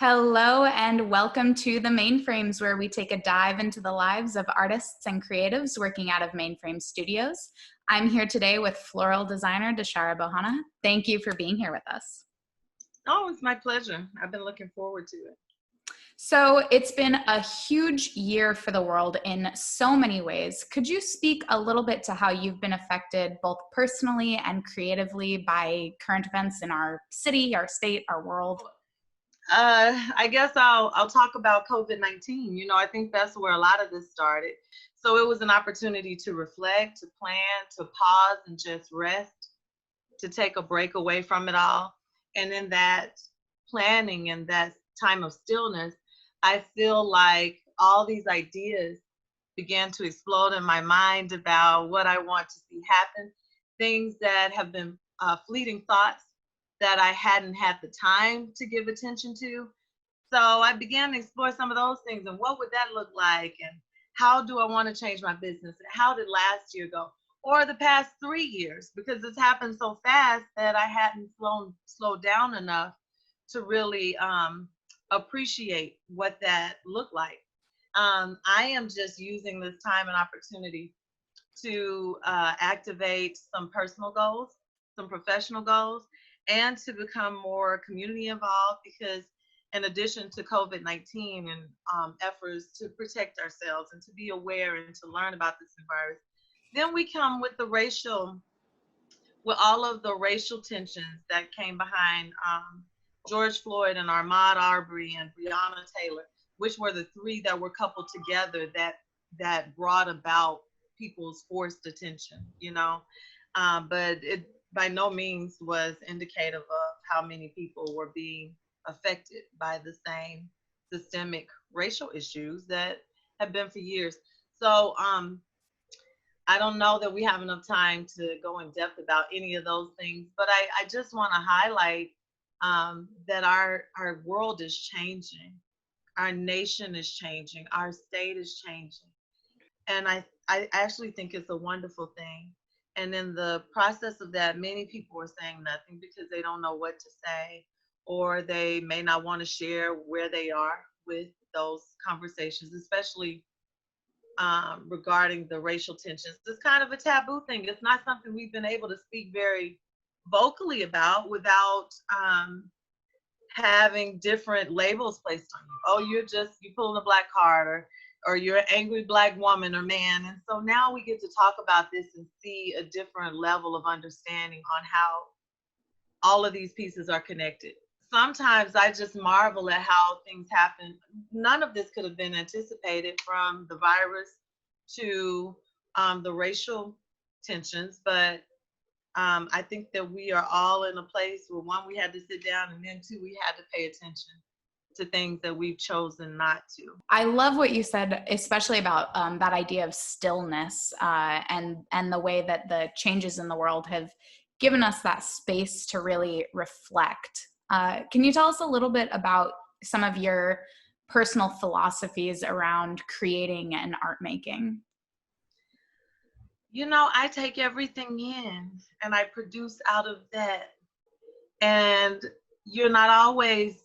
Hello and welcome to the Mainframes, where we take a dive into the lives of artists and creatives working out of Mainframe Studios. I'm here today with floral designer Deshara Bohanna. Thank you for being here with us. Oh, it's my pleasure. I've been looking forward to it. So it's been a huge year for the world in so many ways. Could you speak a little bit to how you've been affected both personally and creatively by current events in our city, our state, our world? I guess I'll talk about COVID-19. I think that's where a lot of this started. So it was an opportunity to reflect, to plan, to pause and just rest, to take a break away from it all. And in that planning and that time of stillness, I feel like all these ideas began to explode in my mind about what I want to see happen, things that have been fleeting thoughts that I hadn't had the time to give attention to. So I began to explore some of those things and what would that look like, and how do I want to change my business, and how did last year go, or the past 3 years, because it's happened so fast that I hadn't slowed down enough to really appreciate what that looked like. I am just using this time and opportunity to activate some personal goals, some professional goals, and to become more community involved, because in addition to COVID-19 and efforts to protect ourselves and to be aware and to learn about this virus, then we come with with all of the racial tensions that came behind George Floyd and Ahmaud Arbery and Breonna Taylor, which were the three that were coupled together that brought about people's forced attention. But it by no means was indicative of how many people were being affected by the same systemic racial issues that have been for years. So I don't know that we have enough time to go in depth about any of those things, but I just want to highlight that our world is changing, our nation is changing, our state is changing, and I actually think it's a wonderful thing. And in the process of that, many people are saying nothing because they don't know what to say, or they may not want to share where they are with those conversations, especially regarding the racial tensions. It's kind of a taboo thing. It's not something we've been able to speak very vocally about without having different labels placed on you. Oh, you pulling a black card, or you're an angry black woman or man. And so now we get to talk about this and see a different level of understanding on how all of these pieces are connected. Sometimes I just marvel at how things happen. None of this could have been anticipated, from the virus to the racial tensions, but I think that we are all in a place where, one, we had to sit down, and then two, we had to pay attention to things that we've chosen not to. I love what you said, especially about that idea of stillness and the way that the changes in the world have given us that space to really reflect. Can you tell us a little bit about some of your personal philosophies around creating and art making? I take everything in and I produce out of that. And you're not always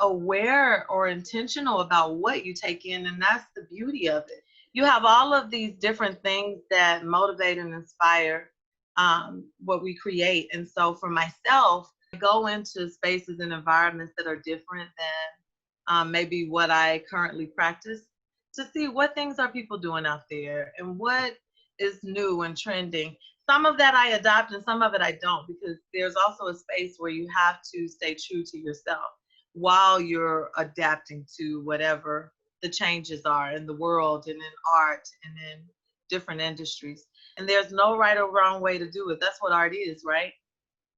aware or intentional about what you take in, and that's the beauty of it. You have all of these different things that motivate and inspire what we create. And so for myself, I go into spaces and environments that are different than maybe what I currently practice, to see what things are people doing out there and what is new and trending. Some of that I adopt and some of it I don't, because there's also a space where you have to stay true to yourself while you're adapting to whatever the changes are in the world and in art and in different industries. And there's no right or wrong way to do it. That's what art is, right?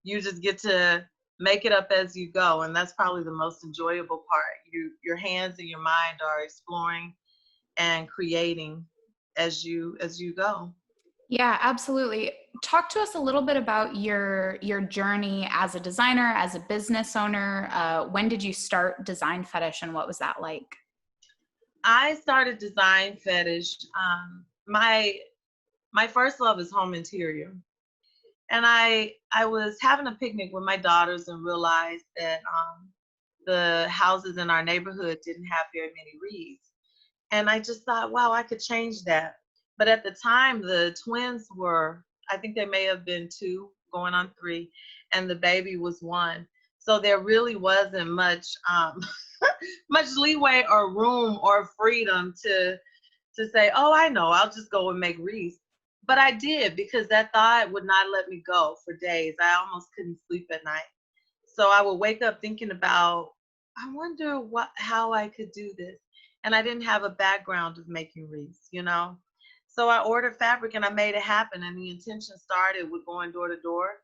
You just get to make it up as you go, and that's probably the most enjoyable part. Your hands and your mind are exploring and creating as you go. Yeah, absolutely. Talk to us a little bit about your journey as a designer, as a business owner. When did you start Design Fetish, and what was that like? I started Design Fetish. My first love is home interior, and I was having a picnic with my daughters and realized that the houses in our neighborhood didn't have very many wreaths. And I just thought, wow, I could change that. But at the time, the twins were, I think they may have been 2 going on 3, and the baby was 1. So there really wasn't much much leeway or room or freedom to say, oh, I know, I'll just go and make wreaths. But I did, because that thought would not let me go for days. I almost couldn't sleep at night. So I would wake up thinking about, I wonder how I could do this. And I didn't have a background of making wreaths, you know? So I ordered fabric and I made it happen. And the intention started with going door to door,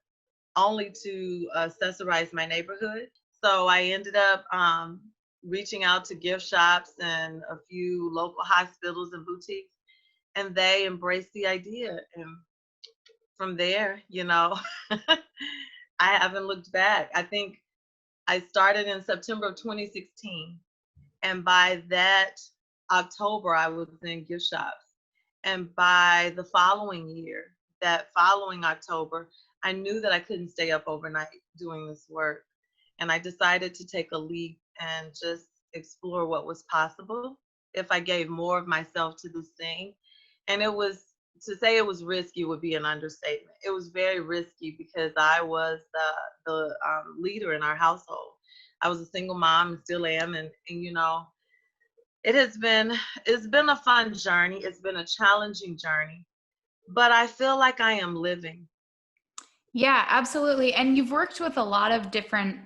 only to accessorize my neighborhood. So I ended up reaching out to gift shops and a few local hospitals and boutiques, and they embraced the idea. And from there, you know, I haven't looked back. I think I started in September of 2016. And by that October, I was in gift shops. And by the following year, that following October, I knew that I couldn't stay up overnight doing this work. And I decided to take a leap and just explore what was possible if I gave more of myself to this thing. And it was, to say it was risky would be an understatement. It was very risky because I was the leader in our household. I was a single mom and still am. And you know, it has been, it's been a fun journey. It's been a challenging journey, but I feel like I am living. Yeah, absolutely. And you've worked with a lot of different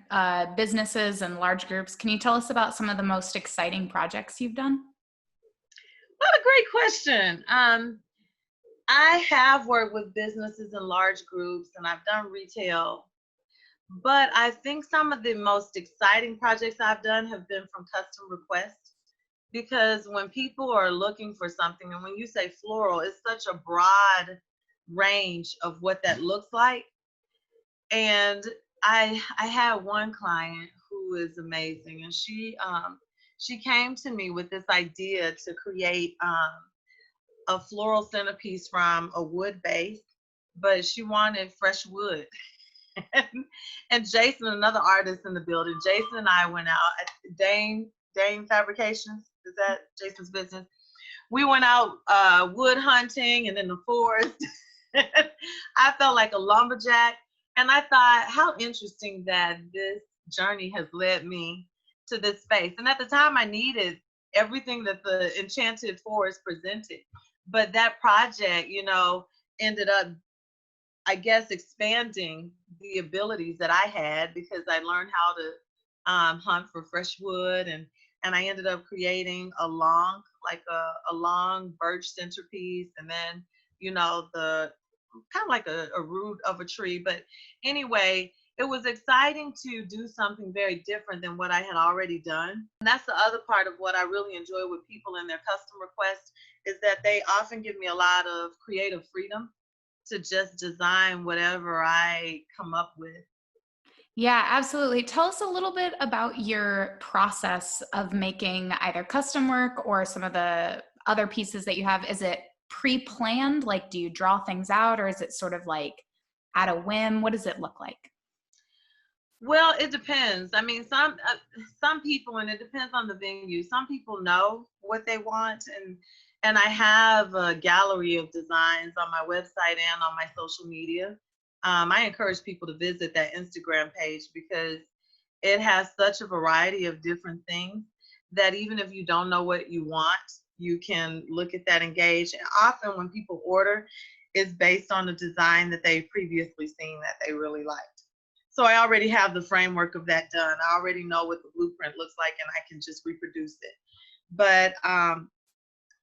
businesses and large groups. Can you tell us about some of the most exciting projects you've done? What a great question. I have worked with businesses and large groups, and I've done retail, but I think some of the most exciting projects I've done have been from custom requests. Because when people are looking for something, and when you say floral, it's such a broad range of what that looks like. And I had one client who is amazing, and she came to me with this idea to create a floral centerpiece from a wood base, but she wanted fresh wood. And Jason, another artist in the building, Jason and I went out at Dane Fabrications. Is that Jason's business? We went out wood hunting and in the forest. I felt like a lumberjack. And I thought, how interesting that this journey has led me to this space. And at the time, I needed everything that the enchanted forest presented. But that project, you know, ended up, I guess, expanding the abilities that I had, because I learned how to hunt for fresh wood, and I ended up creating a long, like a long birch centerpiece, and then, you know, the kind of like a root of a tree. But anyway, it was exciting to do something very different than what I had already done. And that's the other part of what I really enjoy with people and their custom requests, is that they often give me a lot of creative freedom to just design whatever I come up with. Yeah, absolutely. Tell us a little bit about your process of making either custom work or some of the other pieces that you have. Is it pre-planned? Like, do you draw things out, or is it sort of like at a whim? What does it look like? Well, it depends. I mean, some people, and it depends on the venue. Some people know what they want, and I have a gallery of designs on my website and on my social media. I encourage people to visit that Instagram page, because it has such a variety of different things that even if you don't know what you want, you can look at that, engage. And often when people order, it's based on a design that they've previously seen that they really liked. So I already have the framework of that done. I already know what the blueprint looks like, and I can just reproduce it. But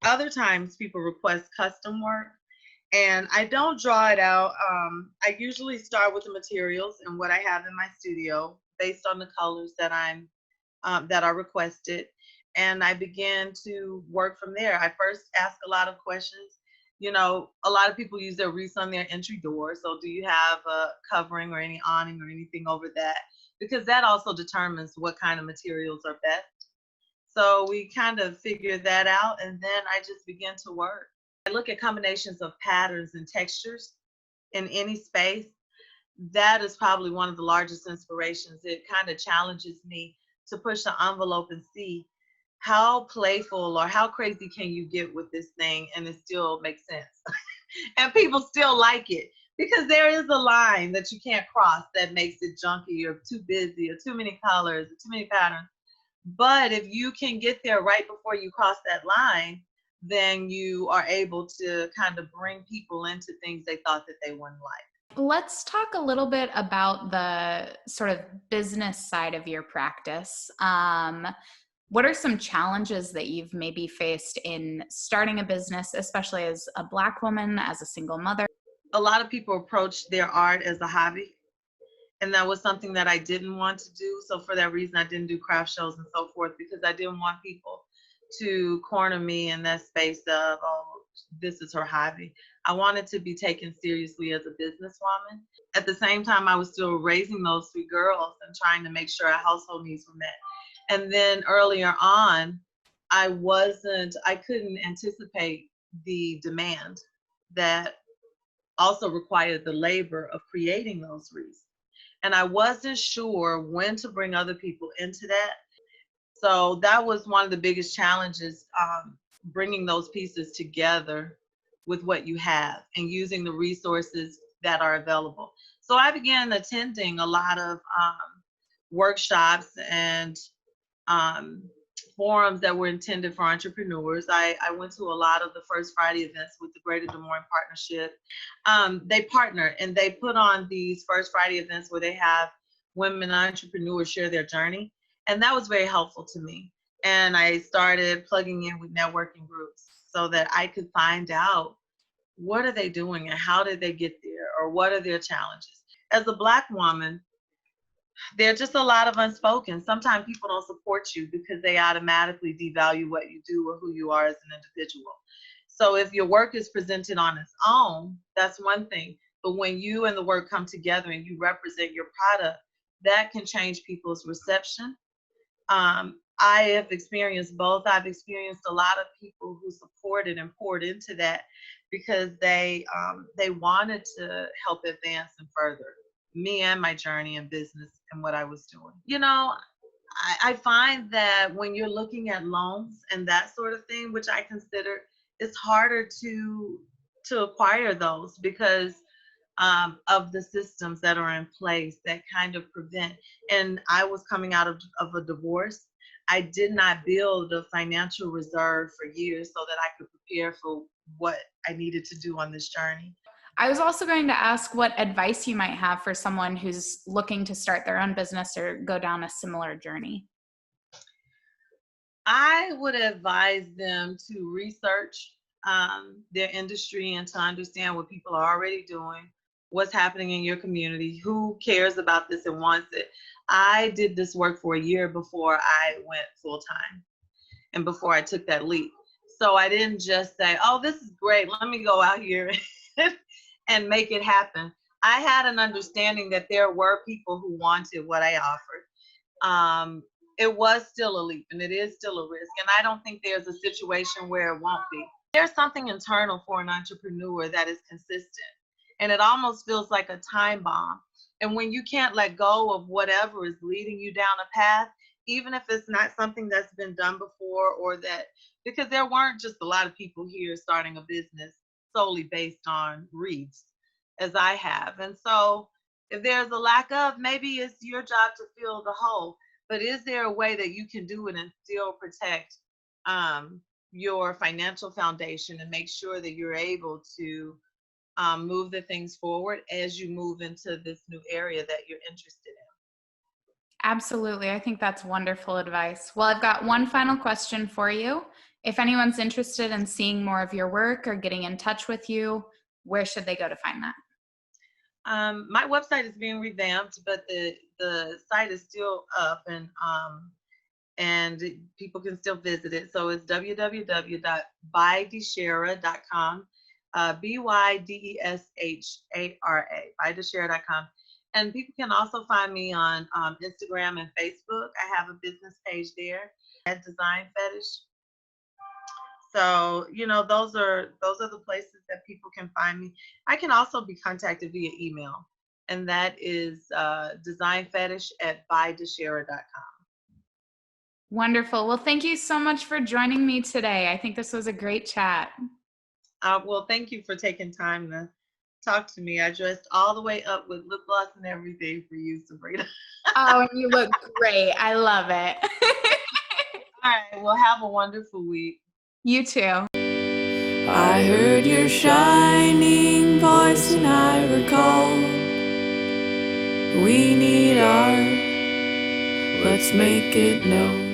other times people request custom work, and I don't draw it out. I usually start with the materials and what I have in my studio based on the colors that that are requested, and I begin to work from there. I first ask a lot of questions. You know, a lot of people use their wreaths on their entry door. So do you have a covering or any awning or anything over that? Because that also determines what kind of materials are best. So we kind of figure that out, and then I just begin to work. I look at combinations of patterns and textures in any space. That is probably one of the largest inspirations. It kind of challenges me to push the envelope and see how playful or how crazy can you get with this thing and it still makes sense. And people still like it, because there is a line that you can't cross that makes it junky or too busy or too many colors or too many patterns. But if you can get there right before you cross that line, then you are able to kind of bring people into things they thought that they wouldn't like. Let's talk a little bit about the sort of business side of your practice. What are some challenges that you've maybe faced in starting a business, especially as a Black woman, as a single mother? A lot of people approach their art as a hobby, and that was something that I didn't want to do. So for that reason, I didn't do craft shows and so forth, because I didn't want people to corner me in that space of, oh, this is her hobby. I wanted to be taken seriously as a businesswoman. At the same time, I was still raising those 3 girls and trying to make sure our household needs were met. And then earlier on, I couldn't anticipate the demand that also required the labor of creating those wreaths. And I wasn't sure when to bring other people into that. So that was one of the biggest challenges, bringing those pieces together with what you have and using the resources that are available. So I began attending a lot of workshops and forums that were intended for entrepreneurs. I went to a lot of the First Friday events with the Greater Des Moines Partnership. They partner and they put on these First Friday events where they have women entrepreneurs share their journey. And that was very helpful to me. And I started plugging in with networking groups so that I could find out, what are they doing and how did they get there, or what are their challenges? As a Black woman, there are just a lot of unspoken. Sometimes people don't support you because they automatically devalue what you do or who you are as an individual. So if your work is presented on its own, that's one thing. But when you and the work come together and you represent your product, that can change people's reception. I have experienced both. I've experienced a lot of people who supported and poured into that because they wanted to help advance and further me and my journey in business and what I was doing. You know, I find that when you're looking at loans and that sort of thing, which I consider, it's harder to acquire those because of the systems that are in place that kind of prevent. And I was coming out of a divorce. I did not build a financial reserve for years so that I could prepare for what I needed to do on this journey. I was also going to ask what advice you might have for someone who's looking to start their own business or go down a similar journey. I would advise them to research their industry and to understand what people are already doing, what's happening in your community, who cares about this and wants it. I did this work for a year before I went full time and before I took that leap. So I didn't just say, oh, this is great, let me go out here and make it happen. I had an understanding that there were people who wanted what I offered. It was still a leap and it is still a risk. And I don't think there's a situation where it won't be. There's something internal for an entrepreneur that is consistent. And it almost feels like a time bomb. And when you can't let go of whatever is leading you down a path, even if it's not something that's been done before, or that, because there weren't just a lot of people here starting a business solely based on reads as I have. And so if there's a lack of, maybe it's your job to fill the hole. But is there a way that you can do it and still protect your financial foundation and make sure that you're able to move the things forward as you move into this new area that you're interested in? Absolutely. I think that's wonderful advice. Well, I've got one final question for you. If anyone's interested in seeing more of your work or getting in touch with you, where should they go to find that? My website is being revamped, but the site is still up and people can still visit it. So it's www.bydeshara.com, BYDESHARA, bydeshara.com. And people can also find me on Instagram and Facebook. I have a business page there at Design Fetish. So, you know, those are the places that people can find me. I can also be contacted via email, and that is designfetish@bydeshara.com. Wonderful. Well, thank you so much for joining me today. I think this was a great chat. Well, thank you for taking time to talk to me. I dressed all the way up with lip gloss and everything for you, Sabrina. Oh, and you look great. I love it. All right. Well, have a wonderful week. You too. I heard your shining voice and I recall we need art, let's make it known.